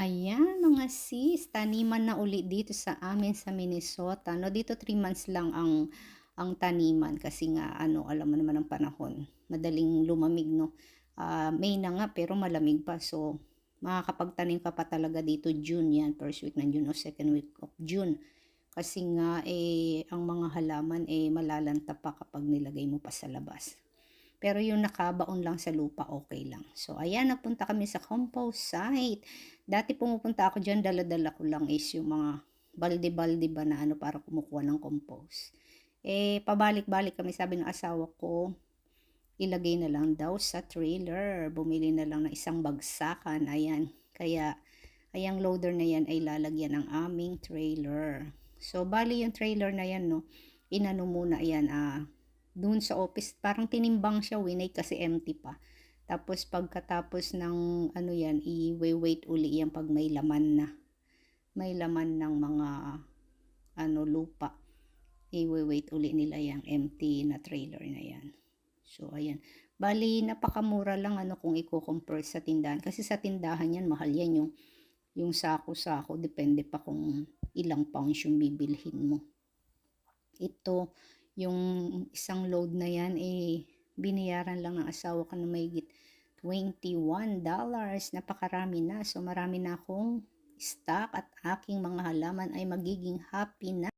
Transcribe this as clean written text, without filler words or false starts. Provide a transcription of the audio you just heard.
Ayan mga sis, taniman na uli dito sa amin sa Minnesota, 'no. Dito 3 months lang ang taniman kasi nga ano, alam mo naman ang panahon, madaling lumamig 'no. May na nga pero malamig pa. So, makakapagtanim ka pa talaga dito June 'yan, first week ng June o second week of June. Kasi nga, ang mga halaman, malalanta pa kapag nilagay mo pa sa labas. Pero yung nakabaon lang sa lupa, okay lang. So ayan, nagpunta kami sa compost site. Dati pumupunta ako diyan, dala-dala ko lang is yung mga balde-balde ba na ano para kumukuha ng compost. Pabalik-balik kami, sabi ng asawa ko, ilagay na lang daw sa trailer. Bumili na lang ng isang bagsakan, ayan. Kaya ayang loader na yan ay lalagyan ng aming trailer. So bali yung trailer na yan 'no, inano muna yan, dun sa office parang tinimbang siya, winay kasi empty pa. Tapos pagkatapos ng ano yan, i-we-weight uli yan 'pag may laman na. May laman ng mga ano, lupa. I-we-weight uli nila yang empty na trailer na yan. So ayan. Bali napakamura lang ano kung iko-compare sa tindahan. Kasi sa tindahan yan mahal yan, yung sako-sako, depende pa kung ilang pounds yung bibilhin mo. Ito, yung isang load na yan, binayaran lang ng asawa ko na mahigit $21. Napakarami na. So, marami na akong stock at aking mga halaman ay magiging happy na.